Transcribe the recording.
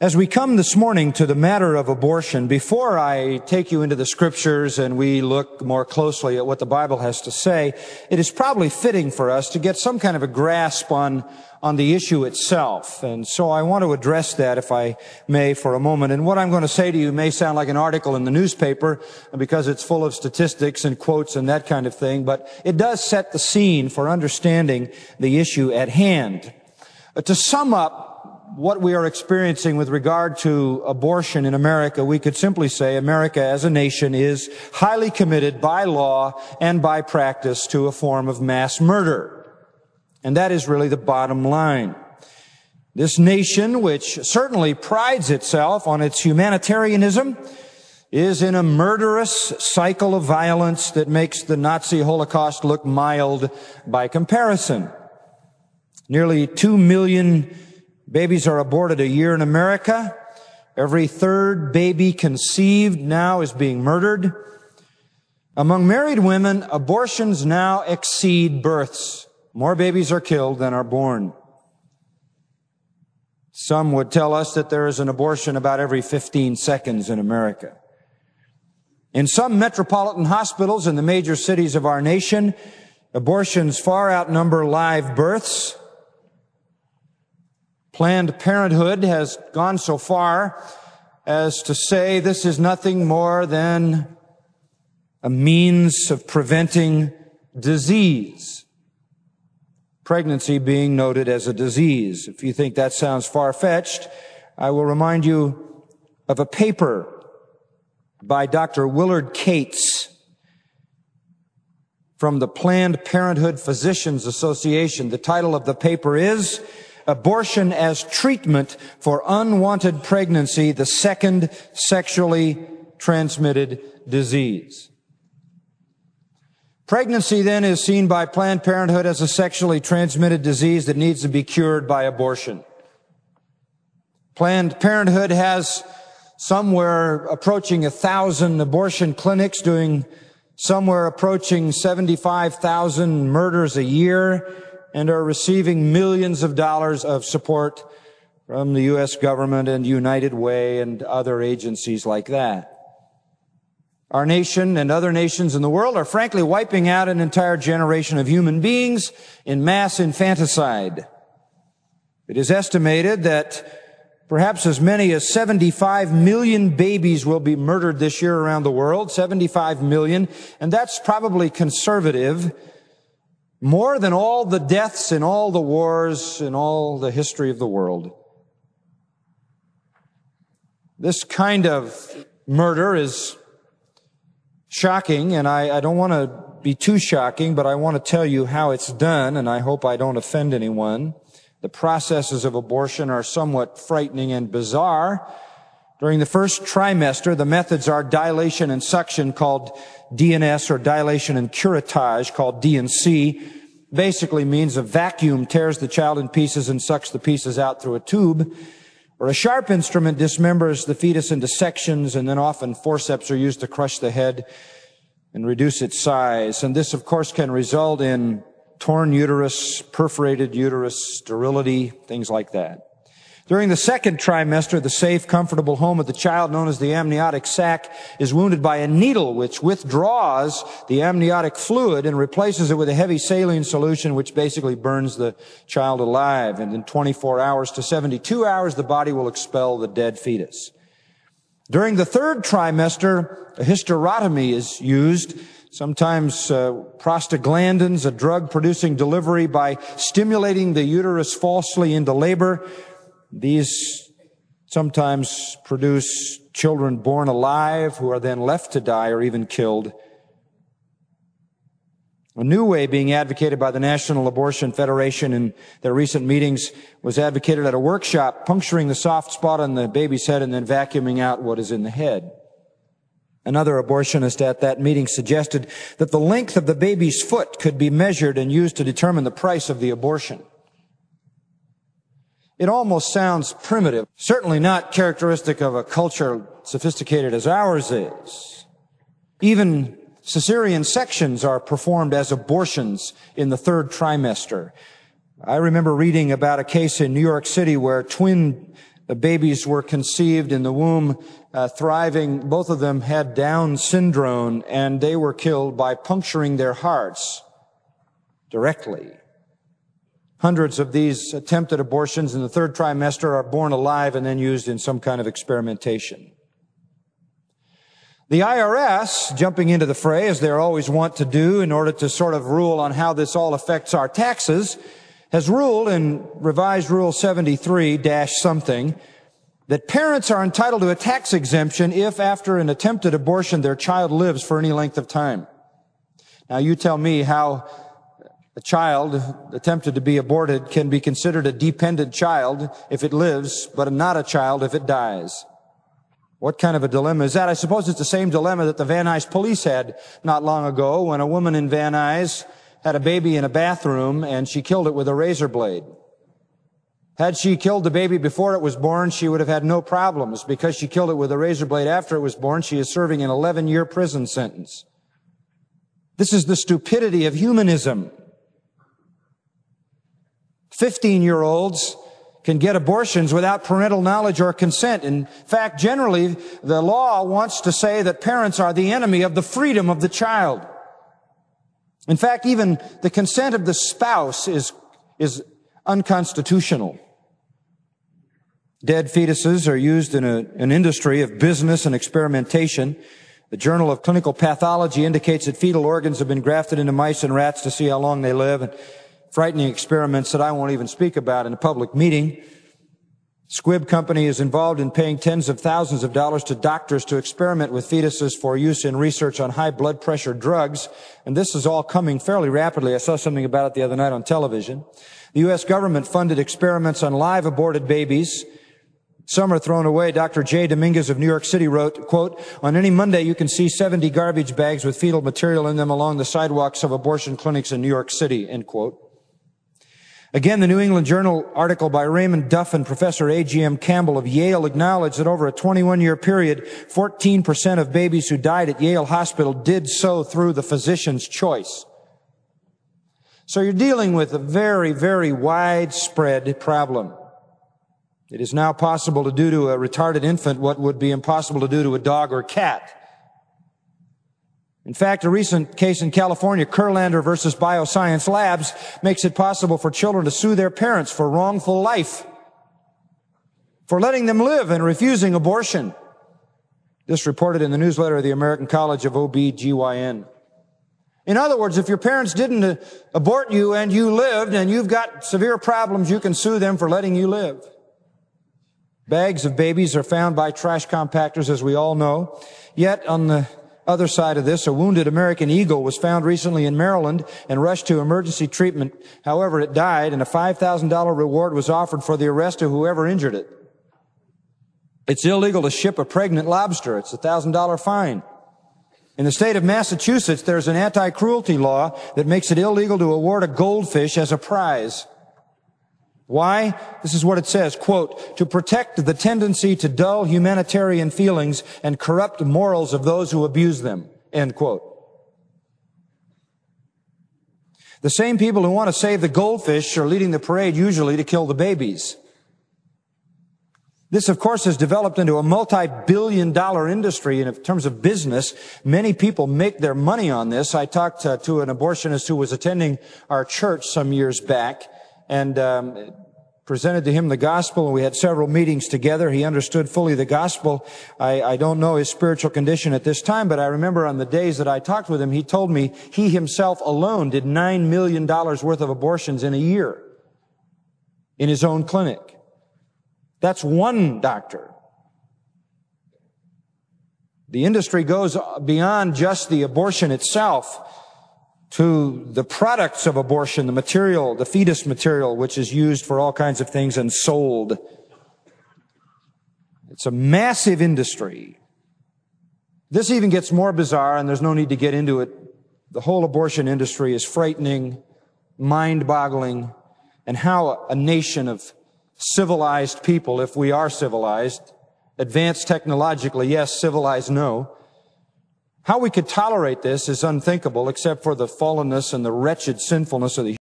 As we come this morning to the matter of abortion, before I take you into the scriptures and we look more closely at what the Bible has to say, it is probably fitting for us to get some kind of a grasp on the issue itself. And so I want to address that, if I may, for a moment. And what I'm going to say to you may sound like an article in the newspaper because it's full of statistics and quotes and that kind of thing, but it does set the scene for understanding the issue at hand. To sum up what we are experiencing with regard to abortion in America, we could simply say America as a nation is highly committed by law and by practice to a form of mass murder. And that is really the bottom line. This nation, which certainly prides itself on its humanitarianism, is in a murderous cycle of violence that makes the Nazi Holocaust look mild by comparison. Nearly 2 million babies are aborted a year in America. Every third baby conceived now is being murdered. Among married women, abortions now exceed births. More babies are killed than are born. Some would tell us that there is an abortion about every 15 seconds in America. In some metropolitan hospitals in the major cities of our nation, abortions far outnumber live births. Planned Parenthood has gone so far as to say this is nothing more than a means of preventing disease. Pregnancy being noted as a disease. If you think that sounds far-fetched, I will remind you of a paper by Dr. Willard Cates from the Planned Parenthood Physicians Association. The title of the paper is Abortion as Treatment for Unwanted Pregnancy, the Second Sexually Transmitted Disease. Pregnancy then is seen by Planned Parenthood as a sexually transmitted disease that needs to be cured by abortion. Planned Parenthood has somewhere approaching 1,000 abortion clinics, doing somewhere approaching 75,000 murders a year, and are receiving millions of dollars of support from the U.S. government and United Way and other agencies like that. Our nation and other nations in the world are frankly wiping out an entire generation of human beings in mass infanticide. It is estimated that perhaps as many as 75 million babies will be murdered this year around the world, 75 million, and that's probably conservative. More than all the deaths in all the wars in all the history of the world. This kind of murder is shocking, and I don't want to be too shocking, but I want to tell you how it's done, and I hope I don't offend anyone. The processes of abortion are somewhat frightening and bizarre. During the first trimester, the methods are dilation and suction, called DNS, or dilation and curettage, called DNC. Basically means a vacuum tears the child in pieces and sucks the pieces out through a tube. Or a sharp instrument dismembers the fetus into sections, and then often forceps are used to crush the head and reduce its size. And this, of course, can result in torn uterus, perforated uterus, sterility, things like that. During the second trimester, the safe, comfortable home of the child, known as the amniotic sac, is wounded by a needle which withdraws the amniotic fluid and replaces it with a heavy saline solution which basically burns the child alive. And in 24 hours to 72 hours, the body will expel the dead fetus. During the third trimester, a hysterotomy is used, sometimes prostaglandins, a drug producing delivery by stimulating the uterus falsely into labor. These sometimes produce children born alive who are then left to die or even killed. A new way being advocated by the National Abortion Federation in their recent meetings was advocated at a workshop, puncturing the soft spot on the baby's head and then vacuuming out what is in the head. Another abortionist at that meeting suggested that the length of the baby's foot could be measured and used to determine the price of the abortion. It almost sounds primitive, certainly not characteristic of a culture sophisticated as ours is. Even cesarean sections are performed as abortions in the third trimester. I remember reading about a case in New York City where twin The babies were conceived in the womb, thriving. Both of them had Down syndrome, and they were killed by puncturing their hearts directly. Hundreds of these attempted abortions in the third trimester are born alive and then used in some kind of experimentation. The IRS, jumping into the fray, as they always want to do in order to sort of rule on how this all affects our taxes, has ruled in revised Rule 73-something that parents are entitled to a tax exemption if, after an attempted abortion, their child lives for any length of time. Now, you tell me how a child attempted to be aborted can be considered a dependent child if it lives, but not a child if it dies. What kind of a dilemma is that? I suppose it's the same dilemma that the Van Nuys police had not long ago when a woman in Van Nuys had a baby in a bathroom and she killed it with a razor blade. Had she killed the baby before it was born, she would have had no problems. Because she killed it with a razor blade after it was born, she is serving an 11-year prison sentence. This is the stupidity of humanism. 15-year-olds can get abortions without parental knowledge or consent. In fact, generally, the law wants to say that parents are the enemy of the freedom of the child. In fact, even the consent of the spouse is unconstitutional. Dead fetuses are used in an industry of business and experimentation. The Journal of Clinical Pathology indicates that fetal organs have been grafted into mice and rats to see how long they live. And frightening experiments that I won't even speak about in a public meeting. Squibb Company is involved in paying tens of thousands of dollars to doctors to experiment with fetuses for use in research on high blood pressure drugs. And this is all coming fairly rapidly. I saw something about it the other night on television. The U.S. government funded experiments on live aborted babies. Some are thrown away. Dr. J. Dominguez of New York City wrote, quote, "On any Monday you can see 70 garbage bags with fetal material in them along the sidewalks of abortion clinics in New York City," end quote. Again, the New England Journal article by Raymond Duff and Professor A.G.M. Campbell of Yale acknowledged that over a 21-year period, 14% of babies who died at Yale Hospital did so through the physician's choice. So you're dealing with a very, very widespread problem. It is now possible to do to a retarded infant what would be impossible to do to a dog or cat. In fact, a recent case in California, Kurlander versus Bioscience Labs, makes it possible for children to sue their parents for wrongful life, for letting them live and refusing abortion. This reported in the newsletter of the American College of OB-GYN. In other words, if your parents didn't abort you and you lived and you've got severe problems, you can sue them for letting you live. Bags of babies are found by trash compactors, as we all know. Yet, on the other side of this, a wounded American eagle was found recently in Maryland and rushed to emergency treatment. However, it died, and a $5,000 reward was offered for the arrest of whoever injured it. It's illegal to ship a pregnant lobster. It's a $1,000 fine. In the state of Massachusetts, there's an anti-cruelty law that makes it illegal to award a goldfish as a prize. Why? This is what it says, quote, "To protect the tendency to dull humanitarian feelings and corrupt morals of those who abuse them," end quote. The same people who want to save the goldfish are leading the parade usually to kill the babies. This, of course, has developed into a multi-billion-dollar industry in terms of business. Many people make their money on this. I talked to an abortionist who was attending our church some years back, and presented to him the gospel, and we had several meetings together. He understood fully the gospel. I don't know his spiritual condition at this time, but I remember on the days that I talked with him, he told me he himself alone did $9 million worth of abortions in a year in his own clinic. That's one doctor. The industry goes beyond just the abortion itself to the products of abortion, the material, the fetus material, which is used for all kinds of things and sold. It's a massive industry. This even gets more bizarre, and there's no need to get into it. The whole abortion industry is frightening, mind-boggling, and how a nation of civilized people, if we are civilized, advanced technologically, yes, civilized, no, how we could tolerate this is unthinkable, except for the fallenness and the wretched sinfulness of the